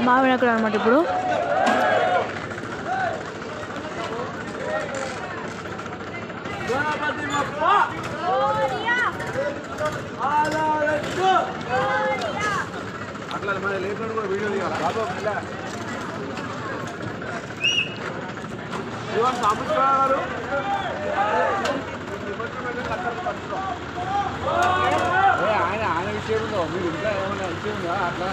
మా వినాయకుడు అనమాట. ఇప్పుడు అట్లా మన లేకుండా కూడా వీడియో తీయాలి. సాంబశివరావు ఆయన విషయం ఉందో మీరు ఇంకా ఏమైనా విషయం ఉందా? అట్లా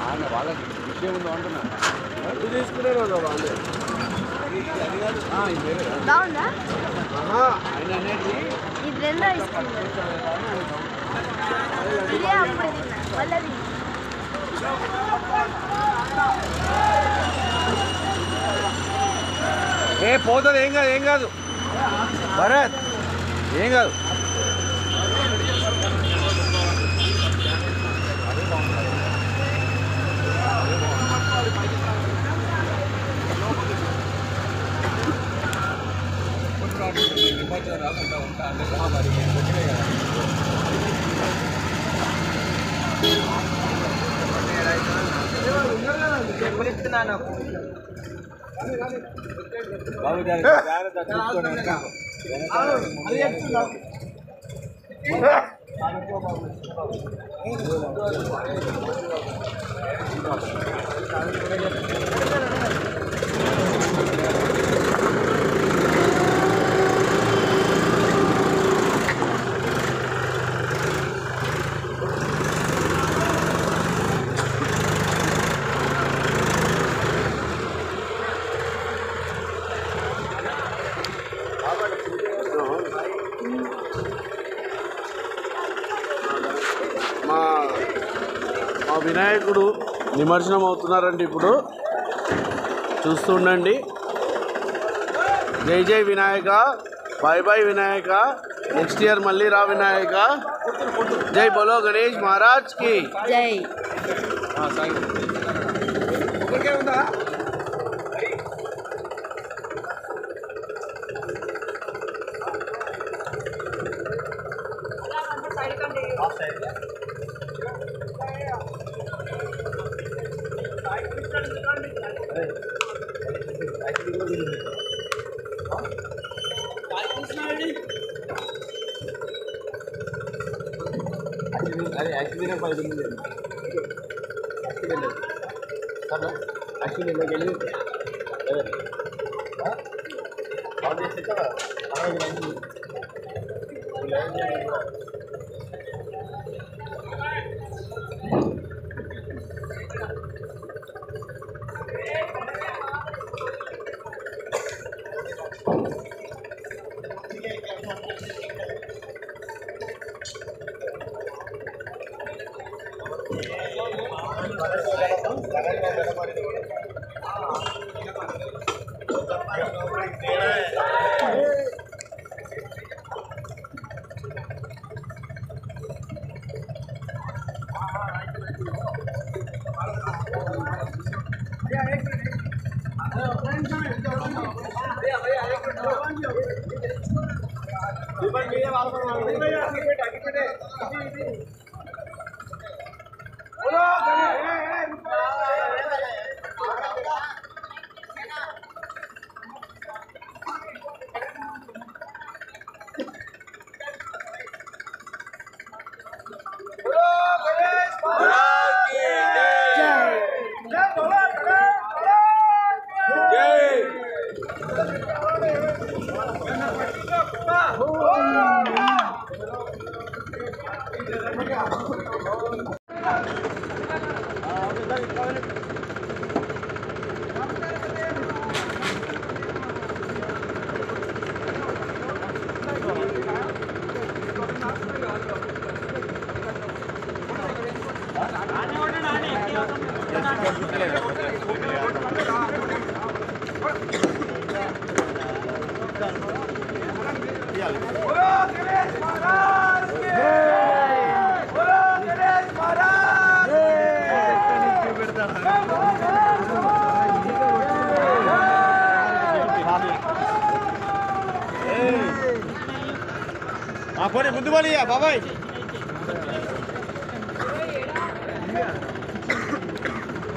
ఆయన వాళ్ళకి విషయం ఉందో అంటున్నా. తీసుకునే రోజు వాళ్ళు ఆయన అనేది పోతుంది. ఏం కాదు భరత్, ఏం కాదు. మా వినాయకుడు నిమజ్జనం అవుతున్నారండి. ఇప్పుడు చూస్తుండండి. జై జై Vinayaka, bye bye Vinayaka, next year మళ్ళీ రా వినాయక. జై బోలో గణేష్ మహారాజ్ కి జై. పోనీ ముందు పోనీ బాబాయ్.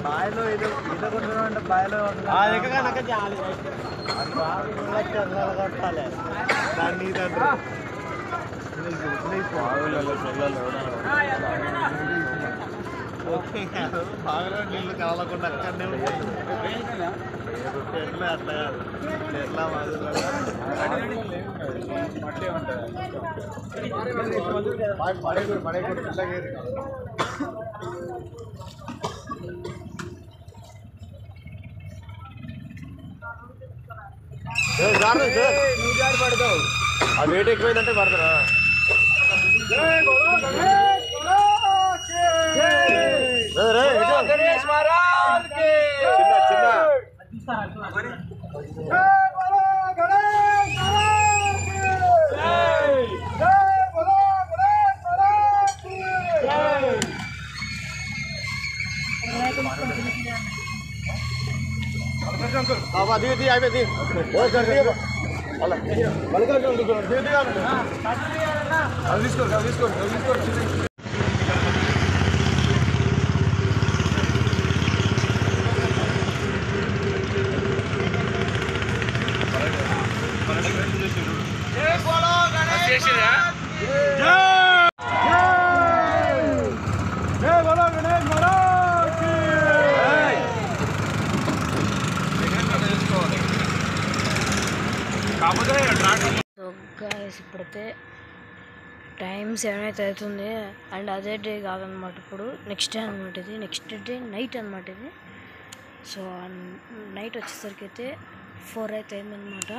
బాయిలో ఇది కొట్టడం అంటే బాయిలో జాలి కొట్టాలి దాన్ని బాగా నీళ్ళు కావాలకుండా అక్కడనే ఉంటాయి ఎట్లా అట్లా ఎట్లా నువ్వు జారి పడతావు ఆ వెయిట్ ఎక్కువైందంటే పడతారా చిన్న दी అయిపోయింది తీసుకో సో గాయ్స్ ఇప్పుడైతే టైం 7 అయితే అవుతుంది అండ్ అదే డే కాదనమాట ఇప్పుడు నెక్స్ట్ డే అనమాట ఇది నెక్స్ట్ డే నైట్ అనమాట ఇది సో నైట్ వచ్చేసరికి అయితే 4 అయితే అయిందనమాట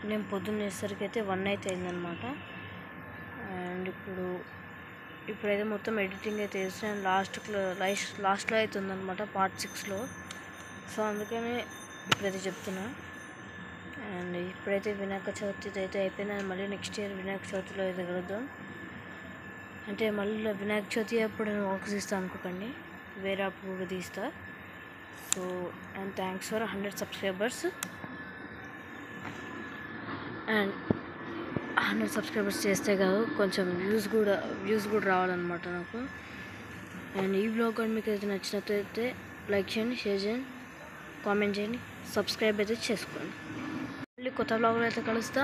నేను పొద్దున్న వేసేసరికి అయితే 1 అయితే అయిందనమాట అండ్ ఇప్పుడైతే మొత్తం ఎడిటింగ్ అయితే వేస్తాను లాస్ట్లో అయితే ఉందన్నమాట పార్ట్ 6లో సో అందుకని ఇప్పుడైతే చెప్తున్నా అండ్ ఇప్పుడైతే వినాయక చవితి అయితే అయిపోయింది మళ్ళీ నెక్స్ట్ ఇయర్ వినాయక చవితిలో అయితే కలుద్దాం అంటే మళ్ళీ వినాయక చవితి అప్పుడు నేను వాక్స్ తీస్తాను అనుకోకండి వేరే అప్పుడు తీస్తా so and thanks for 100 subscribers and 100 subscribers చేస్తే కాదు కొంచెం వ్యూస్ కూడా రావాలన్నమాట నాకు అండ్ ఈ బ్లాగ్ కానీ మీకు అయితే నచ్చినట్లయితే లైక్ చేయండి షేర్ చేయండి కామెంట్ చేయండి సబ్స్క్రైబ్ అయితే చేసుకోండి మళ్ళీ కొత్త బ్లాగ్లో అయితే కలుస్తా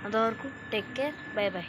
అంతవరకు టేక్ కేర్ బై బాయ్